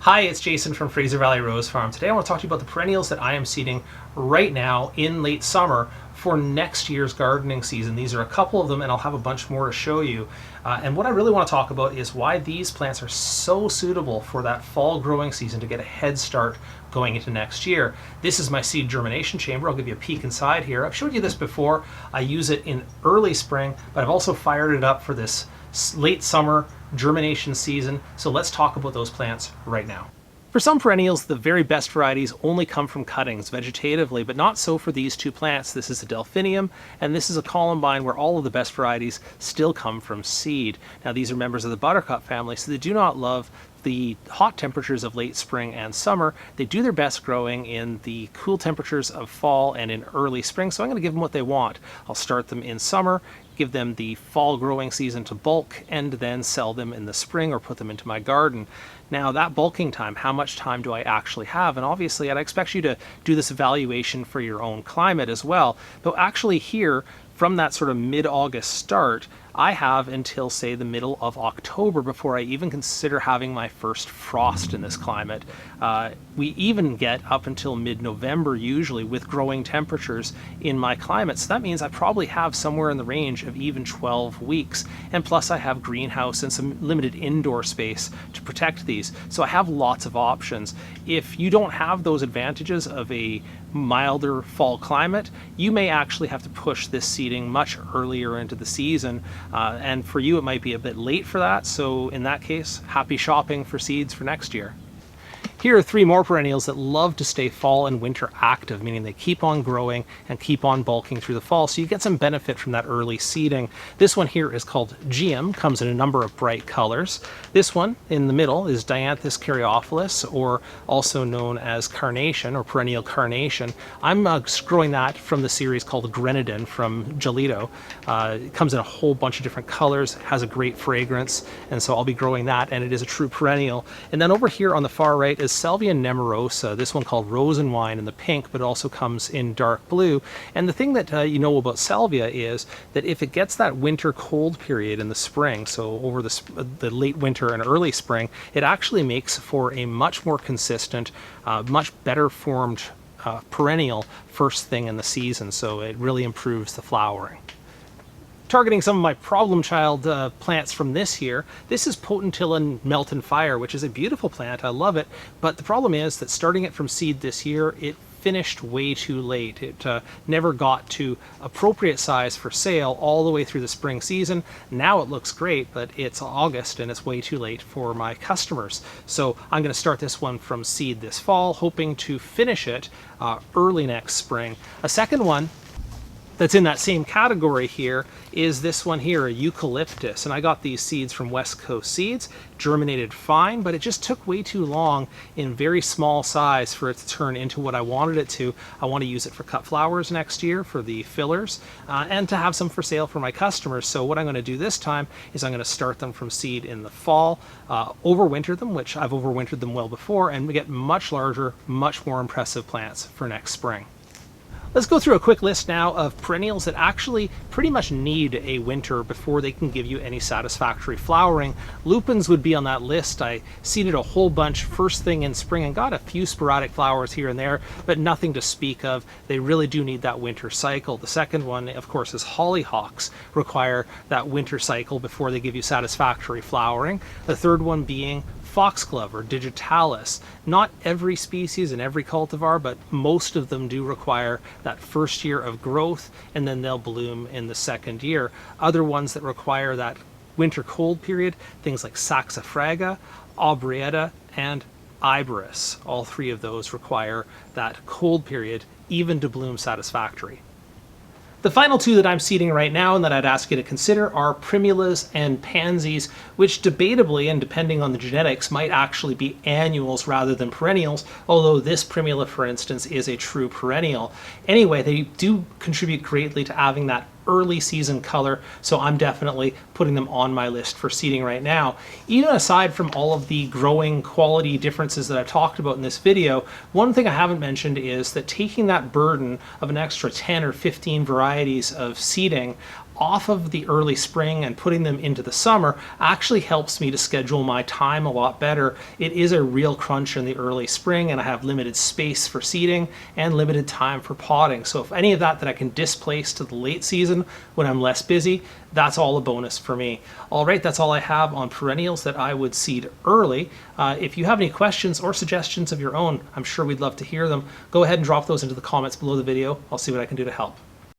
Hi, it's Jason from Fraser Valley Rose Farm. Today I want to talk to you about the perennials that I am seeding right now in late summer for next year's gardening season. These are a couple of them and I'll have a bunch more to show you. And what I really want to talk about is why these plants are so suitable for that fall growing season to get a head start going into next year. This is my seed germination chamber. I'll give you a peek inside here. I've showed you this before. I use it in early spring, but I've also fired it up for this late summer germination season. So let's talk about those plants right now. For some perennials, the very best varieties only come from cuttings vegetatively, but not so for these two plants. This is a Delphinium, and this is a Columbine where all of the best varieties still come from seed. Now these are members of the buttercup family, so they do not love the hot temperatures of late spring and summer. They do their best growing in the cool temperatures of fall and in early spring, so I'm going to give them what they want. I'll start them in summer, give them the fall growing season to bulk, and then sell them in the spring or put them into my garden. Now that bulking time, how much time do I actually have? And obviously I'd expect you to do this evaluation for your own climate as well. But actually here, from that sort of mid-August start, I have until, say, the middle of October before I even consider having my first frost in this climate. We even get up until mid-November usually with growing temperatures in my climate. So that means I probably have somewhere in the range of even 12 weeks. And plus I have greenhouse and some limited indoor space to protect these. So I have lots of options. If you don't have those advantages of a milder fall climate, you may actually have to push this seeding much earlier into the season. And for you, it might be a bit late for that. So in that case, happy shopping for seeds for next year. Here are three more perennials that love to stay fall and winter active, meaning they keep on growing and keep on bulking through the fall, so you get some benefit from that early seeding. This one here is called geum, comes in a number of bright colors. This one in the middle is Dianthus caryophyllus, or also known as carnation or perennial carnation. I'm growing that from the series called Grenadin from Gelito. It comes in a whole bunch of different colors, has a great fragrance, and so I'll be growing that, and it is a true perennial. And then over here on the far right is salvia nemorosa, this one called rose and wine in the pink, but it also comes in dark blue. And the thing that you know about salvia is that if it gets that winter cold period in the spring, so over the late winter and early spring, it actually makes for a much more consistent, much better formed perennial first thing in the season. So it really improves the flowering. Targeting some of my problem child plants from this year. This is Potentilla Melt and Fire, which is a beautiful plant. I love it, but the problem is that starting it from seed this year, it finished way too late. It never got to appropriate size for sale all the way through the spring season. Now it looks great, but it's August and it's way too late for my customers. So I'm going to start this one from seed this fall, hoping to finish it early next spring. A second one that's in that same category here is this one here, a eucalyptus, and I got these seeds from West Coast Seeds. Germinated fine, but it just took way too long in very small size for it to turn into what I wanted it to. I want to use it for cut flowers next year for the fillers and to have some for sale for my customers. So what I'm going to do this time is I'm going to start them from seed in the fall, overwinter them, which I've overwintered them well before, and we get much larger, much more impressive plants for next spring. Let's go through a quick list now of perennials that actually pretty much need a winter before they can give you any satisfactory flowering. Lupins would be on that list. I seeded a whole bunch first thing in spring and got a few sporadic flowers here and there, but nothing to speak of. They really do need that winter cycle. The second one, of course, is hollyhocks, require that winter cycle before they give you satisfactory flowering. The third one being foxglove or digitalis. Not every species and every cultivar, but most of them do require that first year of growth, and then they'll bloom in the second year. Other ones that require that winter cold period, things like saxifraga, aubrietta, and iberis. All three of those require that cold period even to bloom satisfactory. The final two that I'm seeding right now and that I'd ask you to consider are primulas and pansies, which debatably, and depending on the genetics, might actually be annuals rather than perennials, although this primula, for instance, is a true perennial. Anyway, they do contribute greatly to having that early season color, so I'm definitely putting them on my list for seeding right now. Even aside from all of the growing quality differences that I've talked about in this video, one thing I haven't mentioned is that taking that burden of an extra 10 or 15 varieties of seeding off of the early spring and putting them into the summer actually helps me to schedule my time a lot better. It is a real crunch in the early spring, and I have limited space for seeding and limited time for potting. So if any of that I can displace to the late season when I'm less busy, that's all a bonus for me. All right, that's all I have on perennials that I would seed early. If you have any questions or suggestions of your own, I'm sure we'd love to hear them. Go ahead and drop those into the comments below the video. I'll see what I can do to help.